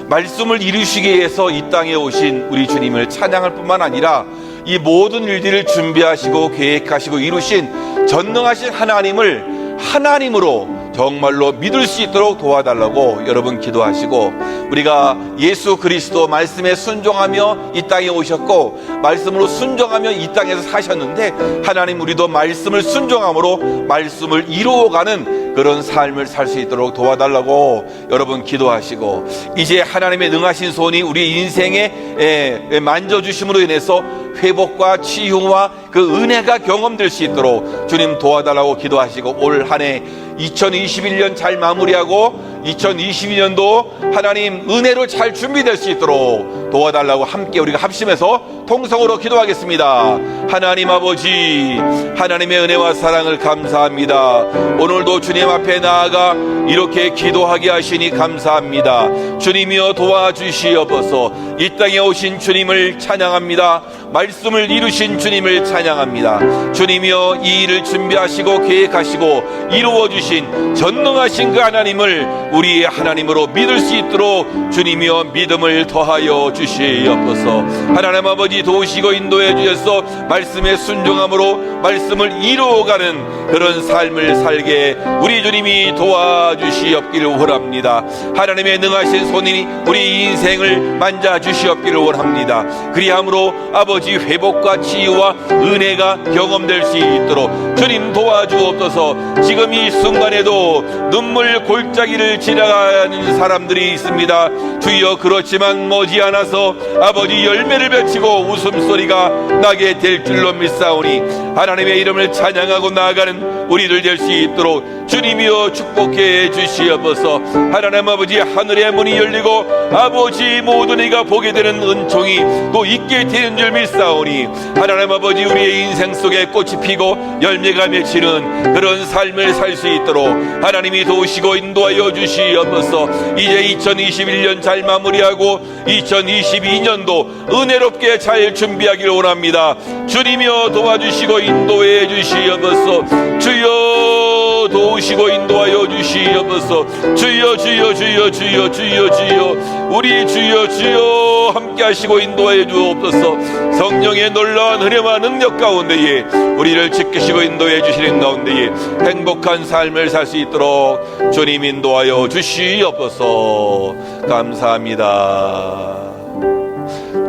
말씀을 이루시기 위해서 이 땅에 오신 우리 주님을 찬양할 뿐만 아니라 이 모든 일들을 준비하시고 계획하시고 이루신 전능하신 하나님을 하나님으로 정말로 믿을 수 있도록 도와달라고 여러분 기도하시고, 우리가 예수 그리스도 말씀에 순종하며 이 땅에 오셨고 말씀으로 순종하며 이 땅에서 사셨는데, 하나님 우리도 말씀을 순종함으로 말씀을 이루어가는 그런 삶을 살 수 있도록 도와달라고 여러분 기도하시고, 이제 하나님의 능하신 손이 우리 인생에 만져주심으로 인해서 회복과 치유와 그 은혜가 경험될 수 있도록 주님 도와달라고 기도하시고, 올 한 해 2021년 잘 마무리하고 2022년도 하나님 은혜로 잘 준비될 수 있도록 도와달라고 함께 우리가 합심해서 통성으로 기도하겠습니다. 하나님 아버지, 하나님의 은혜와 사랑을 감사합니다. 오늘도 주님 앞에 나아가 이렇게 기도하게 하시니 감사합니다. 주님이여 도와주시옵소서. 이 땅에 오신 주님을 찬양합니다. 말씀을 이루신 주님을 찬양합니다. 주님이여 이 일을 준비하시고 계획하시고 이루어주신 전능하신 그 하나님을 우리의 하나님으로 믿을 수 있도록 주님이여 믿음을 더하여 주시옵소서. 하나님 아버지 도우시고 인도해 주셔서 말씀에 순종함으로 말씀을 이루어가는 그런 삶을 살게 우리 주님이 도와주시옵기를 원합니다. 하나님의 능하신 손이 우리 인생을 만져주시옵기를 원합니다. 그리함으로 아버지 회복과 치유와 은혜가 경험될 수 있도록 주님 도와주옵소서. 지금 이 순간에도 눈물 골짜기를 지나가는 사람들이 있습니다. 주여 그렇지만 머지않아서 아버지 열매를 맺히고 웃음소리가 나게 될 줄로 믿사오니 하나님의 이름을 찬양하고 나아가는 우리들 될 수 있도록 주님이여 축복해 주시옵소서. 하나님 아버지 하늘의 문이 열리고 아버지 모든 이가 보게 되는 은총이 또 있게 되는 줄 믿사오니 하나님 아버지 우리의 인생 속에 꽃이 피고 열매가 맺히는 그런 삶을 살 수 있도록 하나님이 도우시고 인도하여 주시옵소서. 이제 2021년 잘 마무리하고 2022년도 은혜롭게 잘 준비하기를 원합니다. 주님이여 도와주시고 인도해 주시옵소서. 주여 도우시고 인도하여 주시옵소서. 주여 주여 주여 주여 주여 주여 우리 주여 주여 함께 하시고 인도하여 주옵소서. 성령의 놀라운 은혜와 능력 가운데에 우리를 지키시고 인도해 주시는 가운데에 행복한 삶을 살 수 있도록 주님 인도하여 주시옵소서. 감사합니다.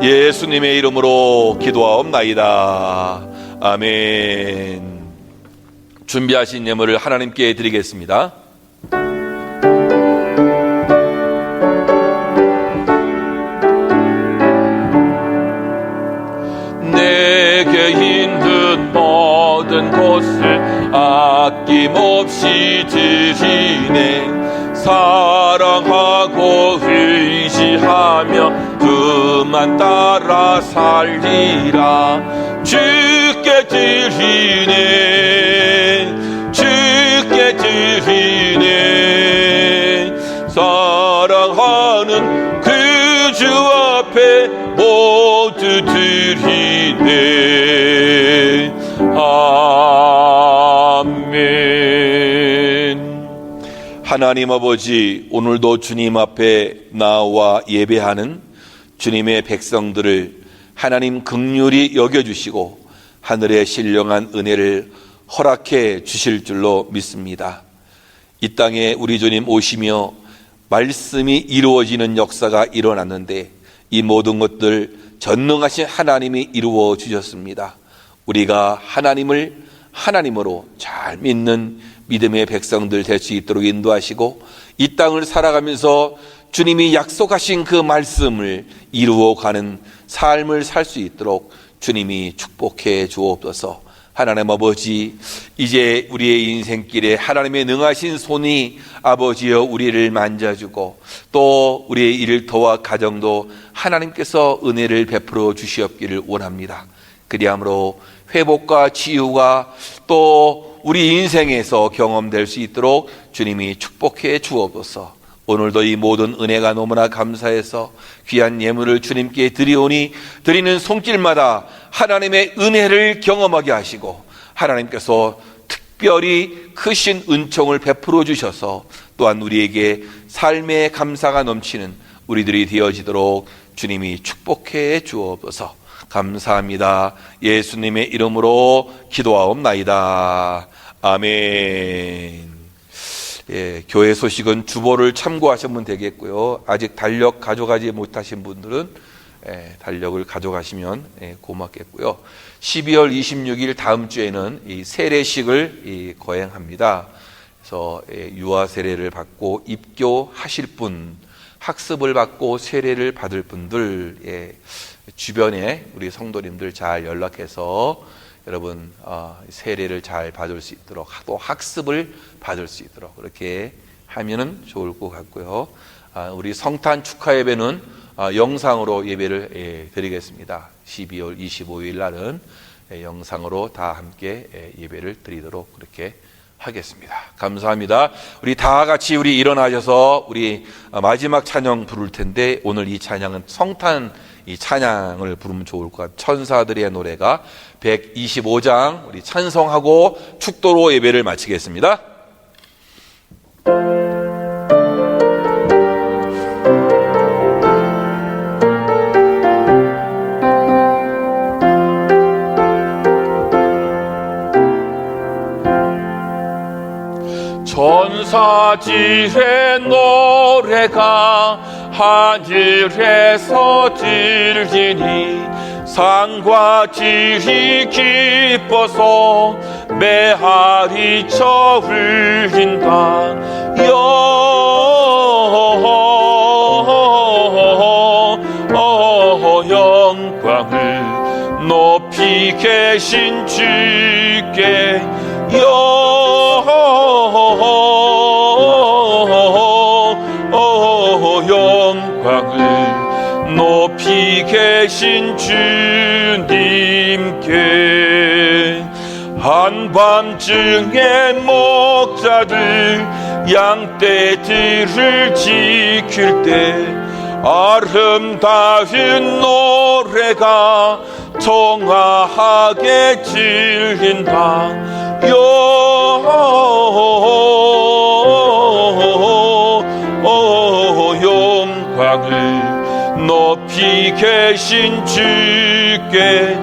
예수님의 이름으로 기도하옵나이다. 아멘. 준비하신 예물을 하나님께 드리겠습니다. 내게 있는 모든 것을 아낌없이 드리네. 사랑하고 의지하며 그만 따라 살리라. 주께 드리네. 주께 드리네. 사랑하는 그 주 앞에 모두 드리네. 아멘. 하나님 아버지, 오늘도 주님 앞에 나와 예배하는 주님의 백성들을 하나님 긍휼히 여겨주시고 하늘의 신령한 은혜를 허락해 주실 줄로 믿습니다. 이 땅에 우리 주님 오시며 말씀이 이루어지는 역사가 일어났는데 이 모든 것들 전능하신 하나님이 이루어 주셨습니다. 우리가 하나님을 하나님으로 잘 믿는 믿음의 백성들 될 수 있도록 인도하시고 이 땅을 살아가면서 주님이 약속하신 그 말씀을 이루어가는 삶을 살 수 있도록 주님이 축복해 주옵소서. 하나님 아버지, 이제 우리의 인생길에 하나님의 능하신 손이 아버지여 우리를 만져주고 또 우리의 일터와 가정도 하나님께서 은혜를 베풀어 주시옵기를 원합니다. 그리함으로 회복과 치유가 또 우리 인생에서 경험될 수 있도록 주님이 축복해 주옵소서. 오늘도 이 모든 은혜가 너무나 감사해서 귀한 예물을 주님께 드리오니 드리는 손길마다 하나님의 은혜를 경험하게 하시고 하나님께서 특별히 크신 은총을 베풀어 주셔서 또한 우리에게 삶의 감사가 넘치는 우리들이 되어지도록 주님이 축복해 주옵소서. 감사합니다. 예수님의 이름으로 기도하옵나이다. 아멘. 예, 교회 소식은 주보를 참고하시면 되겠고요. 아직 달력 가져가지 못하신 분들은 달력을 가져가시면 고맙겠고요. 12월 26일 다음 주에는 이 세례식을 거행합니다. 그래서 유아 세례를 받고 입교하실 분, 학습을 받고 세례를 받을 분들 주변에 우리 성도님들 잘 연락해서 여러분 세례를 잘 받을 수 있도록, 또 학습을 받을 수 있도록 그렇게 하면은 좋을 것 같고요. 우리 성탄 축하 예배는 영상으로 예배를 드리겠습니다. 12월 25일 날은 영상으로 다 함께 예배를 드리도록 그렇게 하겠습니다. 감사합니다. 우리 다 같이 우리 일어나셔서 우리 마지막 찬양 부를 텐데, 오늘 이 찬양은 성탄 이 찬양을 부르면 좋을 것 같아요. 천사들의 노래가 125장 우리 찬송하고 축도로 예배를 마치겠습니다. 천사들의 노래가 하늘에서 들리니 산과 들이 기뻐서 메아리 쳐 울린다. 영광을 높이 계신 주께 영광을 높이 계신 주님께. 한밤중에 목자들 양떼들을 지킬 때 아름다운 노래가 청아하게 들린다. 영광을 높이 계신 주께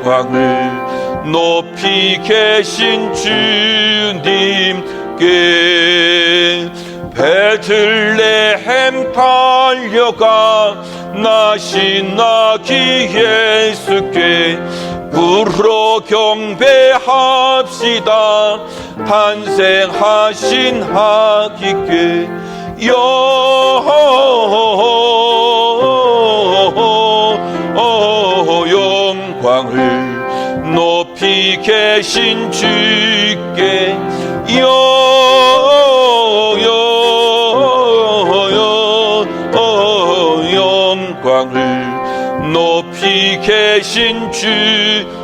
영광을 높이 계신 주님께. 베들레헴 달려가 나신 아기 예수께 부르러 경배합시다. 탄생하신 아기께 영광을 높이 계신 주께 영광을 높이 계신 주님께.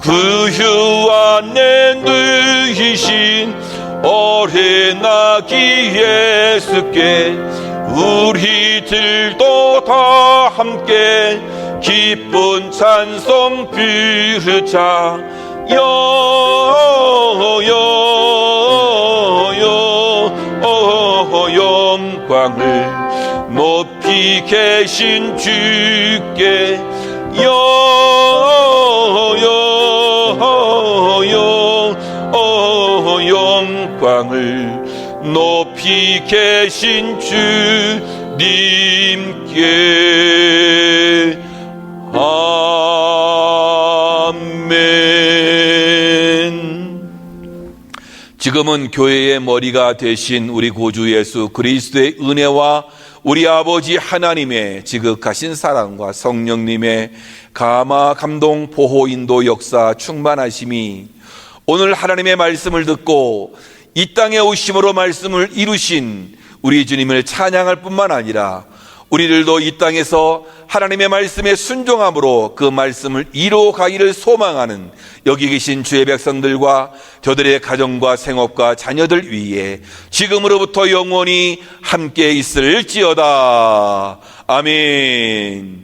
구유 안에 누이신 어린 아기 예수께 우리들도 다 함께 기쁜 찬송 부르자. 영광을 높이 계신 주께 영광을 높이 계신 주님께. 아멘. 지금은 교회의 머리가 되신 우리 구주 예수 그리스도의 은혜와 우리 아버지 하나님의 지극하신 사랑과 성령님의 감화 감동 보호 인도 역사 충만하심이 오늘 하나님의 말씀을 듣고 이 땅에 오심으로 말씀을 이루신 우리 주님을 찬양할 뿐만 아니라 우리들도 이 땅에서 하나님의 말씀에 순종함으로 그 말씀을 이루어가기를 소망하는 여기 계신 주의 백성들과 저들의 가정과 생업과 자녀들 위에 지금으로부터 영원히 함께 있을지어다. 아멘.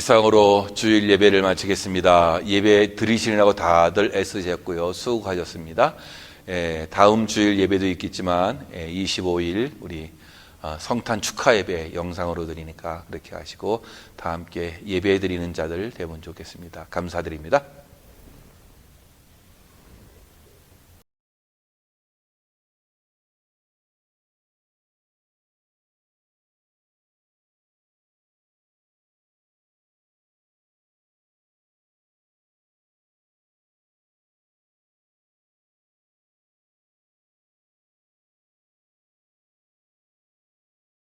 이상으로 주일 예배를 마치겠습니다. 예배 드리시느라고 다들 애쓰셨고요. 수고하셨습니다. 다음 주일 예배도 있겠지만 25일 우리 성탄 축하 예배 영상으로 드리니까 그렇게 하시고 다 함께 예배 드리는 자들 되면 좋겠습니다. 감사드립니다.